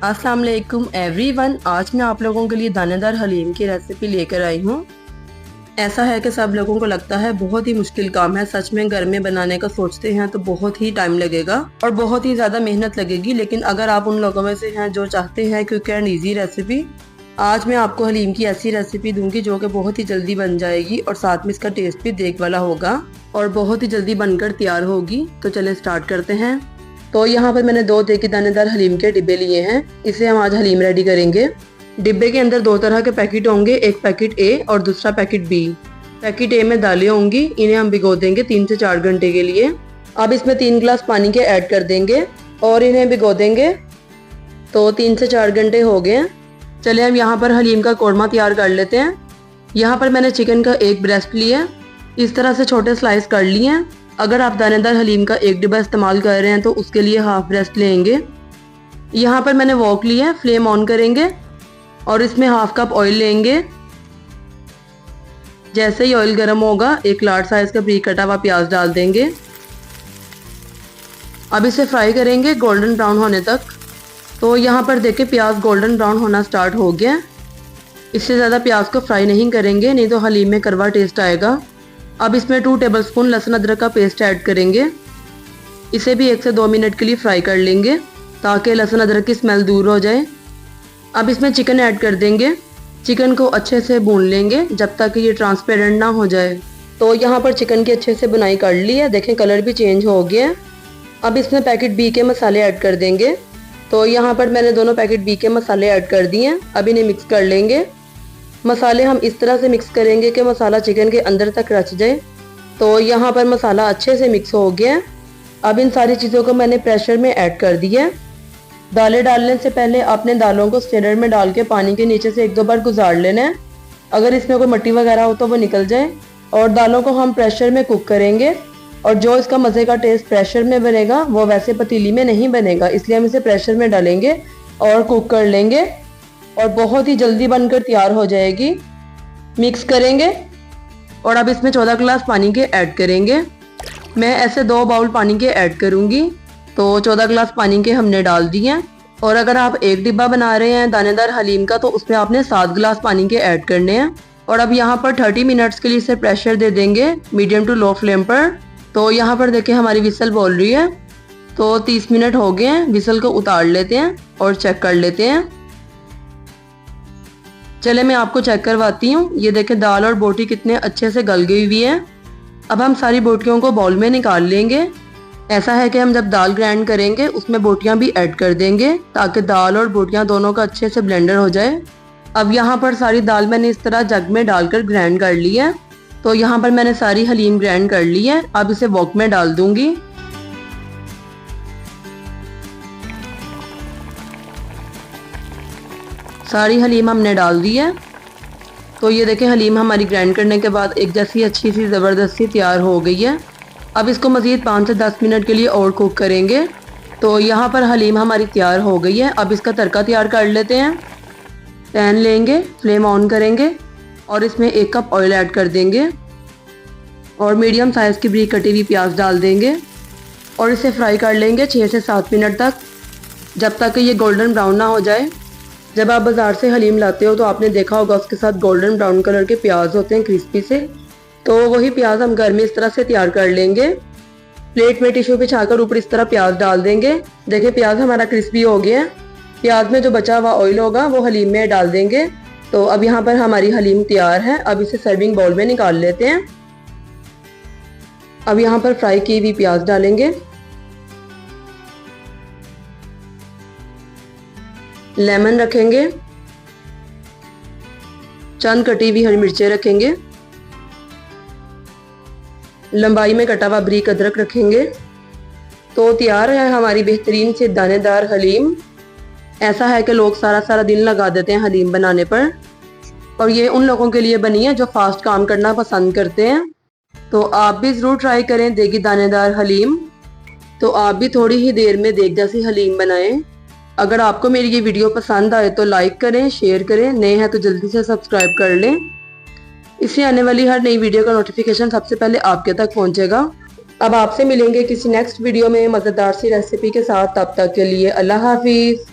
अस्सलाम वालेकुम एवरीवन। आज मैं आप लोगों के लिए दानेदार हलीम की रेसिपी लेकर आई हूँ। ऐसा है कि सब लोगों को लगता है बहुत ही मुश्किल काम है, सच में घर में बनाने का सोचते हैं तो बहुत ही टाइम लगेगा और बहुत ही ज़्यादा मेहनत लगेगी। लेकिन अगर आप उन लोगों में से हैं जो चाहते हैं क्विक एंड ईजी रेसिपी, आज मैं आपको हलीम की ऐसी रेसिपी दूंगी जो कि बहुत ही जल्दी बन जाएगी और साथ में इसका टेस्ट भी देख वाला होगा और बहुत ही जल्दी बनकर तैयार होगी। तो चलें स्टार्ट करते हैं। तो यहाँ पर मैंने 2 देखी दानेदार हलीम के डिब्बे लिए हैं, इसे हम आज हलीम रेडी करेंगे। डिब्बे के अंदर 2 तरह के पैकेट होंगे, एक पैकेट ए और दूसरा पैकेट बी। पैकेट ए में दालें होंगी, इन्हें हम भिगो देंगे 3 से 4 घंटे के लिए। अब इसमें 3 गिलास पानी के ऐड कर देंगे और इन्हें भिगो देंगे। तो 3 से 4 घंटे हो गए। चलिए हम यहाँ पर हलीम का कोरमा तैयार कर लेते हैं। यहाँ पर मैंने चिकन का एक ब्रेस्ट लिया, इस तरह से छोटे स्लाइस कर लिए हैं। अगर आप दानेदार हलीम का एक डिब्बा इस्तेमाल कर रहे हैं तो उसके लिए हाफ ब्रेस्ट लेंगे। यहाँ पर मैंने वॉक लिया है, फ्लेम ऑन करेंगे और इसमें हाफ कप ऑयल लेंगे। जैसे ही ऑयल गर्म होगा एक लार्ज साइज का ब्रीक कटा हुआ प्याज डाल देंगे। अब इसे फ्राई करेंगे गोल्डन ब्राउन होने तक। तो यहाँ पर देखिए प्याज गोल्डन ब्राउन होना स्टार्ट हो गया। इससे ज़्यादा प्याज को फ्राई नहीं करेंगे, नहीं तो हलीम में कड़वा टेस्ट आएगा। अब इसमें 2 टेबलस्पून लहसुन अदरक का पेस्ट ऐड करेंगे। इसे भी 1 से 2 मिनट के लिए फ्राई कर लेंगे ताकि लहसुन अदरक की स्मेल दूर हो जाए। अब इसमें चिकन ऐड कर देंगे। चिकन को अच्छे से भून लेंगे जब तक ये ट्रांसपेरेंट ना हो जाए। तो यहाँ पर चिकन की अच्छे से बुनाई कर ली है, देखें कलर भी चेंज हो गया। अब इसमें पैकेट बी के मसाले ऐड कर देंगे। तो यहाँ पर मैंने दोनों पैकेट बी के मसाले ऐड कर दिए हैं। अब इन्हें मिक्स कर लेंगे। मसाले हम इस तरह से मिक्स करेंगे कि मसाला चिकन के अंदर तक रच जाए। तो यहाँ पर मसाला अच्छे से मिक्स हो गया। अब इन सारी चीज़ों को मैंने प्रेशर में ऐड कर दिया। दालें डालने से पहले आपने दालों को स्ट्रेनर में डाल के पानी के नीचे से 1-2 बार गुजार लेना है, अगर इसमें कोई मिट्टी वगैरह हो तो वो निकल जाए। और दालों को हम प्रेशर में कुक करेंगे और जो इसका मज़े का टेस्ट प्रेशर में बनेगा वो वैसे पतीली में नहीं बनेगा, इसलिए हम इसे प्रेशर में डालेंगे और कुक कर लेंगे और बहुत ही जल्दी बनकर तैयार हो जाएगी। मिक्स करेंगे और अब इसमें 14 गिलास पानी के ऐड करेंगे। मैं ऐसे 2 बाउल पानी के ऐड करूंगी। तो 14 गिलास पानी के हमने डाल दिए हैं। और अगर आप एक डिब्बा बना रहे हैं दानेदार हलीम का तो उसमें आपने 7 गिलास पानी के ऐड करने हैं। और अब यहाँ पर 30 मिनट्स के लिए इसे प्रेशर दे देंगे मीडियम टू लो फ्लेम पर। तो यहाँ पर देखिए हमारी विसल बोल रही है। तो 30 मिनट हो गए हैं, विसल को उतार लेते हैं और चेक कर लेते हैं। चले मैं आपको चेक करवाती हूँ। ये देखें दाल और बोटी कितने अच्छे से गल गई हुई है। अब हम सारी बोटियों को बाउल में निकाल लेंगे। ऐसा है कि हम जब दाल ग्राइंड करेंगे उसमें बोटियाँ भी ऐड कर देंगे ताकि दाल और बोटियाँ दोनों का अच्छे से ब्लेंडर हो जाए। अब यहाँ पर सारी दाल मैंने इस तरह जग में डालकर ग्राइंड कर ली है। तो यहाँ पर मैंने सारी हलीम ग्राइंड कर ली है। अब इसे वॉक में डाल दूंगी। सारी हलीम हमने डाल दी है। तो ये देखें हलीम हमारी ग्राइंड करने के बाद एक जैसी अच्छी सी ज़बरदस्ती तैयार हो गई है। अब इसको मज़ीद 5 से 10 मिनट के लिए और कुक करेंगे। तो यहाँ पर हलीम हमारी तैयार हो गई है। अब इसका तड़का तैयार कर लेते हैं। पैन लेंगे, फ्लेम ऑन करेंगे और इसमें 1 कप ऑयल ऐड कर देंगे और मीडियम साइज़ की ब्रीक कटी हुई प्याज डाल देंगे और इसे फ्राई कर लेंगे 6 से 7 मिनट तक, जब तक कि ये गोल्डन ब्राउन ना हो जाए। जब आप बाज़ार से हलीम लाते हो तो आपने देखा होगा उसके साथ गोल्डन ब्राउन कलर के प्याज होते हैं क्रिस्पी से। तो वही प्याज हम घर में इस तरह से तैयार कर लेंगे। प्लेट में टिश्यू बिछाकर ऊपर इस तरह प्याज डाल देंगे। देखिए प्याज हमारा क्रिस्पी हो गया है। प्याज में जो बचा हुआ ऑयल होगा वो हलीम में डाल देंगे। तो अब यहाँ पर हमारी हलीम तैयार है। अब इसे सर्विंग बाउल में निकाल लेते हैं। अब यहाँ पर फ्राई की हुई प्याज डालेंगे, लेमन रखेंगे, चंद कटी हुई हरी मिर्चें रखेंगे, लंबाई में कटा हुआ बारीक अदरक रखेंगे। तो तैयार है हमारी बेहतरीन से दानेदार हलीम। ऐसा है कि लोग सारा सारा दिन लगा देते हैं हलीम बनाने पर, और ये उन लोगों के लिए बनी है जो फास्ट काम करना पसंद करते हैं। तो आप भी ज़रूर ट्राई करें देगी दानेदार हलीम। तो आप भी थोड़ी ही देर में देग जैसी हलीम बनाएं। अगर आपको मेरी ये वीडियो पसंद आए तो लाइक करें, शेयर करें, नए हैं तो जल्दी से सब्सक्राइब कर लें। इससे आने वाली हर नई वीडियो का नोटिफिकेशन सबसे पहले आपके तक पहुंचेगा। अब आपसे मिलेंगे किसी नेक्स्ट वीडियो में मज़ेदार सी रेसिपी के साथ। तब तक के लिए अल्लाह हाफिज़।